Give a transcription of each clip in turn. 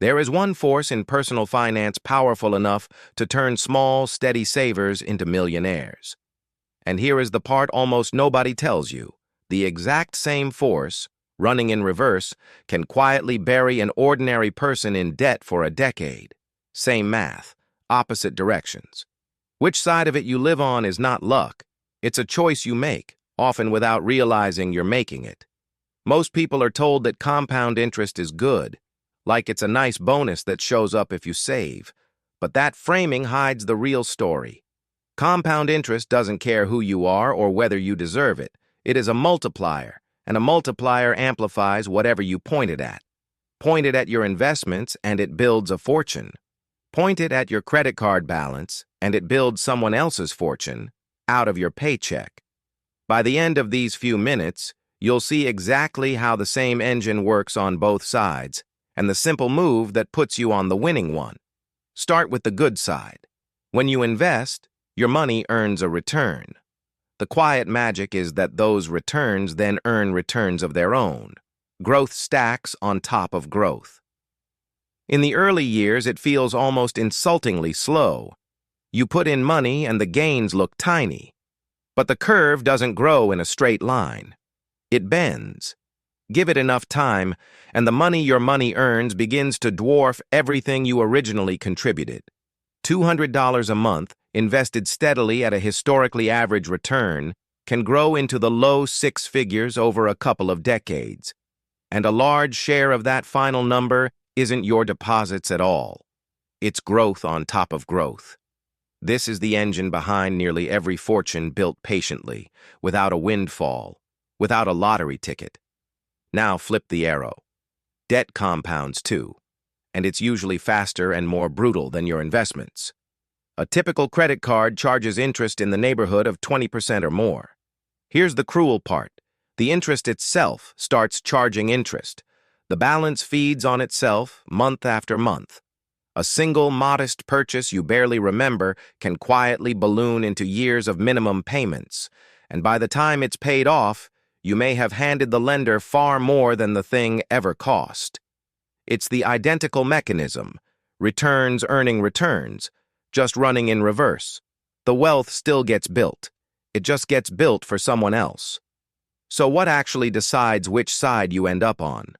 There is one force in personal finance powerful enough to turn small, steady savers into millionaires. And here is the part almost nobody tells you. The exact same force, running in reverse, can quietly bury an ordinary person in debt for a decade. Same math, opposite directions. Which side of it you live on is not luck. It's a choice you make, often without realizing you're making it. Most people are told that compound interest is good, like it's a nice bonus that shows up if you save. But that framing hides the real story. Compound interest doesn't care who you are or whether you deserve it. It is a multiplier, and a multiplier amplifies whatever you point it at. Point it at your investments, and it builds a fortune. Point it at your credit card balance, and it builds someone else's fortune out of your paycheck. By the end of these few minutes, you'll see exactly how the same engine works on both sides, and the simple move that puts you on the winning one. Start with the good side. When you invest, your money earns a return. The quiet magic is that those returns then earn returns of their own. Growth stacks on top of growth. In the early years, it feels almost insultingly slow. You put in money and the gains look tiny. But the curve doesn't grow in a straight line. It bends. Give it enough time, and the money your money earns begins to dwarf everything you originally contributed. $200 a month, invested steadily at a historically average return, can grow into the low six figures over a couple of decades. And a large share of that final number isn't your deposits at all. It's growth on top of growth. This is the engine behind nearly every fortune built patiently, without a windfall, without a lottery ticket. Now flip the arrow. Debt compounds too, and it's usually faster and more brutal than your investments. A typical credit card charges interest in the neighborhood of 20% or more. Here's the cruel part. The interest itself starts charging interest. The balance feeds on itself month after month. A single modest purchase you barely remember can quietly balloon into years of minimum payments, and by the time it's paid off, you may have handed the lender far more than the thing ever cost. It's the identical mechanism, returns earning returns, just running in reverse. The wealth still gets built. It just gets built for someone else. So what actually decides which side you end up on?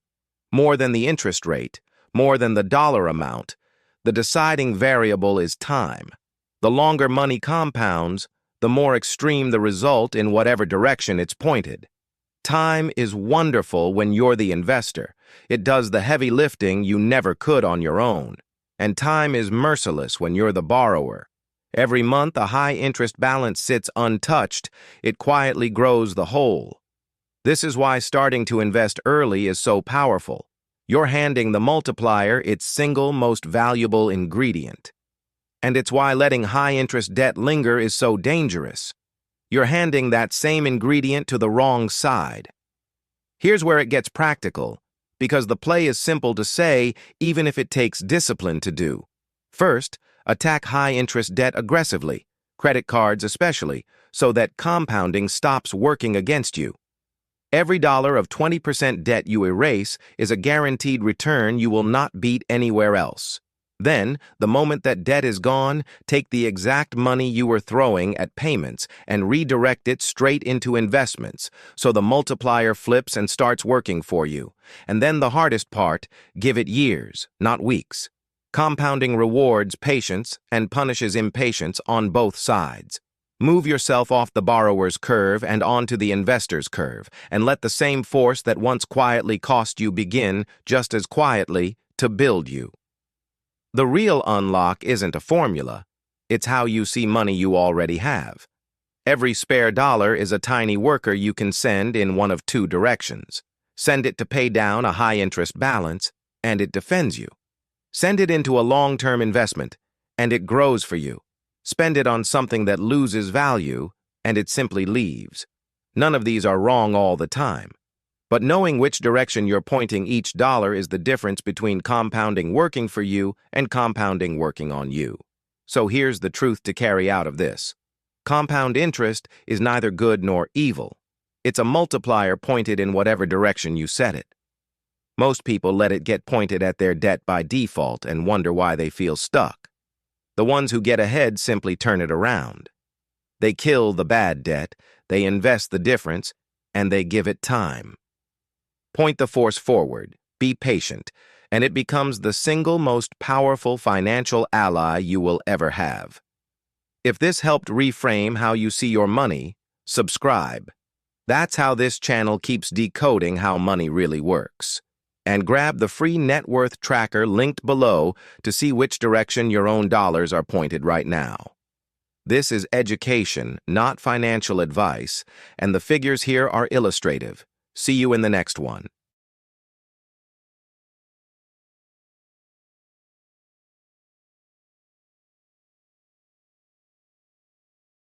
More than the interest rate, more than the dollar amount, the deciding variable is time. The longer money compounds, the more extreme the result in whatever direction it's pointed. Time is wonderful when you're the investor. It does the heavy lifting you never could on your own. And time is merciless when you're the borrower. Every month a high-interest balance sits untouched. It quietly grows the whole. This is why starting to invest early is so powerful. You're handing the multiplier its single most valuable ingredient. And it's why letting high-interest debt linger is so dangerous. You're handing that same ingredient to the wrong side. Here's where it gets practical, because the play is simple to say, even if it takes discipline to do. First, attack high-interest debt aggressively, credit cards especially, so that compounding stops working against you. Every dollar of 20% debt you erase is a guaranteed return you will not beat anywhere else. Then, the moment that debt is gone, take the exact money you were throwing at payments and redirect it straight into investments, so the multiplier flips and starts working for you. And then the hardest part, give it years, not weeks. Compounding rewards patience and punishes impatience on both sides. Move yourself off the borrower's curve and onto the investor's curve, and let the same force that once quietly cost you begin, just as quietly, to build you. The real unlock isn't a formula. It's how you see money you already have. Every spare dollar is a tiny worker you can send in one of two directions. Send it to pay down a high-interest balance, and it defends you. Send it into a long-term investment, and it grows for you. Spend it on something that loses value, and it simply leaves. None of these are wrong all the time. But knowing which direction you're pointing each dollar is the difference between compounding working for you and compounding working on you. So here's the truth to carry out of this. Compound interest is neither good nor evil. It's a multiplier pointed in whatever direction you set it. Most people let it get pointed at their debt by default and wonder why they feel stuck. The ones who get ahead simply turn it around. They kill the bad debt, they invest the difference, and they give it time. Point the force forward, be patient, and it becomes the single most powerful financial ally you will ever have. If this helped reframe how you see your money, subscribe. That's how this channel keeps decoding how money really works. And grab the free net worth tracker linked below to see which direction your own dollars are pointed right now. This is education, not financial advice, and the figures here are illustrative. See you in the next one.